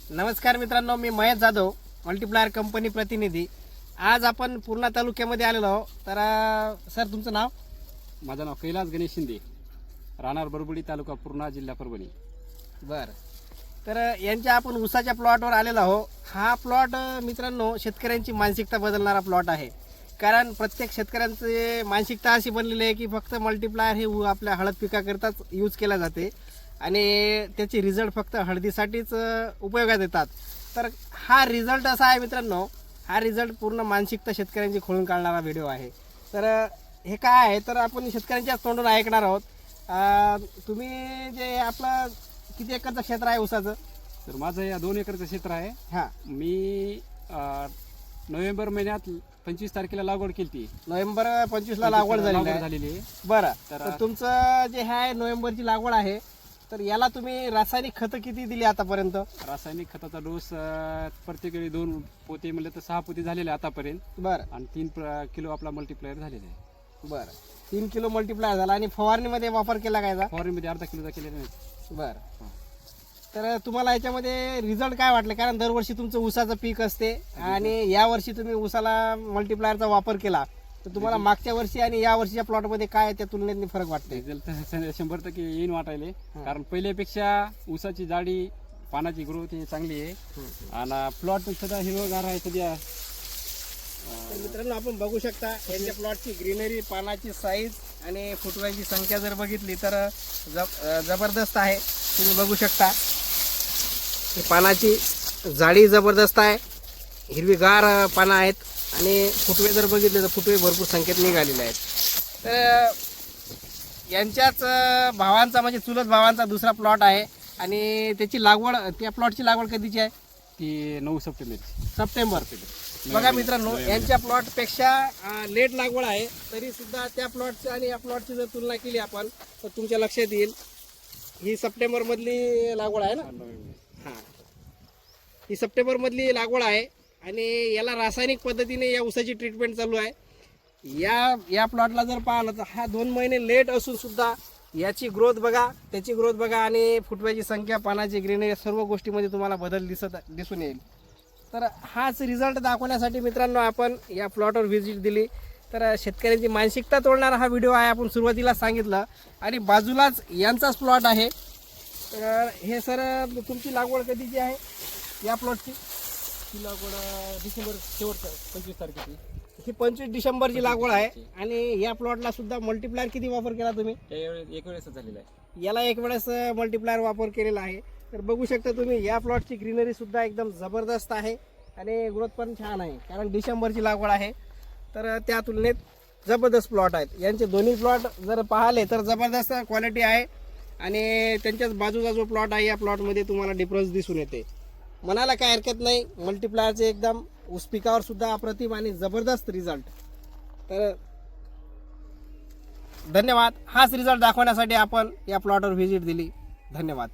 नमस्कार मित्रांनो, मी Mahesh Jadhav, multiplier company प्रतिनिधी। आज आपण पूर्णा तालुक्यामध्ये आलेलो आहोत। तर सर तुमचं नाव? माझं नाव कैलास गणेश शिंदे, राहणार बरबडी, तालुका पूर्णा, जिल्हा परभणी। बरं, तर यांच्या आपण ऊसाच्या प्लॉटवर आलेलो आहोत। हा प्लॉट मित्रांनो शेतकऱ्यांची मानसिकता बदलणारा प्लॉट आहे। कारण प्रत्येक शेतकऱ्यांची मानसिकता अशी बनलेली आहे की फक्त मल्टीप्लायर हे आपल्या हळद पिकाकरताच यूज केला जाते आणि त्याचे रिझल्ट फक्त हळदीसाठीच उपयोगात येतात। तर हा रिझल्ट असा आहे मित्रांनो, हा रिझल्ट पूर्ण मानसिकता शेतकऱ्यांची खोलून काढणारा व्हिडिओ आहे। तर हे काय आहे तर आपण शेतकऱ्यांच्याच तोंडून ऐकणार आहोत। तुम्ही जे आपलं किती एकरचं क्षेत्र आहे ऊसाचं? तर माझं या 2 एकरचं क्षेत्र आहे। हां, मी नोव्हेंबर महिन्यात 25 तारखेला लागवड केली। नोव्हेंबर 25ला लागवड झालेली आहे। बरं, तर तुमचं जे आहे नोव्हेंबरची लागवड आहे, तर याला तुम्ही रासायनिक खतं किती दिली आतापर्यंत? रासायनिक खताचा डोस प्रत्येक वेळी 2 पोते म्हणलं तर 6 पोते झालेले आतापर्यंत। बरं, आणि 3 किलो आपला मल्टीप्लायर झालेला आहे। बरं, 3 किलो मल्टीप्लायर झाला। आणि फवारणीमध्ये वापर केला काय? फवारणीमध्ये अर्धा किलोचा केलेला नाही। बरं, तर तुम्हाला याच्यामध्ये रिझल्ट काय वाटले? कारण दरवर्षी तुमचं ऊसाचं पीक असते आणि यावर्षी तुम्ही ऊसाला मल्टीप्लायरचा वापर केला, तर तुम्हाला मागच्या वर्षी आणि या वर्षीच्या प्लॉटमध्ये काय त्या तुलनेत फरक वाटते? रिझल्ट 100% येईन वाटायले। कारण पहिल्यापेक्षा ऊसाची जाडी, पानाची ग्रोथ ही चांगली आहे आणि प्लॉट सुद्धा हिरवगार आहे सध्या। तर मित्रांनो आपण बघू शकता यांच्या प्लॉटची ग्रीनरी, पानाची साईज आणि फुटव्यांची संख्या जर बघितली तर जबरदस्त आहे। तुम्ही बघू शकता पानाची जाडी जबरदस्त आहे, हिरवीगार पानं आहेत आणि फुटवे जर बघितले तर फुटवे भरपूर संख्येत निघालेले आहेत। तर यांच्याच भावांचा म्हणजे चुलत भावांचा दुसरा प्लॉट आहे आणि त्याची लागवड, त्या प्लॉटची लागवड कधीची आहे? ती 9 सप्टेंबर। बघा मित्रांनो, यांच्या प्लॉटपेक्षा लेट लागवड आहे, तरी सुद्धा त्या प्लॉटची आणि या प्लॉटची जर तुलना केली आपण तर तुमच्या लक्षात येईल ही सप्टेंबरमधली लागवड आहे ना? हां, ही सप्टेंबरमधली लागवड आहे आणि याला रासायनिक पद्धतीने या ऊसाची ट्रीटमेंट चालू आहे। या प्लॉटला जर पाहिलं तर हा 2 महिने लेट असून सुद्धा याची ग्रोथ बघा, त्याची ग्रोथ बघा आणि फुटव्याची संख्या, पानाची ग्रीनरी, सर्व गोष्टीमध्ये तुम्हाला बदल दिसून येईल। तर हाच रिझल्ट दाखवण्यासाठी मित्रांनो आपण या प्लॉटवर व्हिजिट दिली। तर शेतकऱ्यांची मानसिकता तोडणारा हा व्हिडिओ आहे, आपण सुरुवातीला सांगितलं। आणि बाजूलाच यांचाच प्लॉट आहे। तर हे सर तुमची लागवड कधीची आहे या प्लॉटची? ही लागवड डिसेंबर शेवटच्या 25 तारखेची। ही 25 डिसेंबरची लागवड आहे आणि या प्लॉटला सुद्धा मल्टीप्लायर किती वापर केला तुम्ही? एक वेळेस झालेला आहे। याला एक वेळेस मल्टीप्लायर वापर केलेला आहे। तर बघू शकता तुम्ही या प्लॉटची ग्रीनरी सुद्धा एकदम जबरदस्त आहे आणि ग्रोथ पण छान आहे, कारण डिसेंबरची लागवड आहे। तर त्या तुलनेत जबरदस्त प्लॉट आहेत यांचे। दोन्ही प्लॉट जर पाहिले तर जबरदस्त क्वालिटी आहे आणि त्यांच्याच बाजूचा जो प्लॉट आहे या प्लॉटमध्ये तुम्हाला डिफरन्स दिसून येते। म्हणायला काय हरकत नाही, मल्टीप्लायरचे एकदम ऊस पिकावर सुद्धा अप्रतिम आणि जबरदस्त रिझल्ट। तर धन्यवाद, हाच रिझल्ट दाखवण्यासाठी आपण या प्लॉटवर व्हिजिट दिली। धन्यवाद।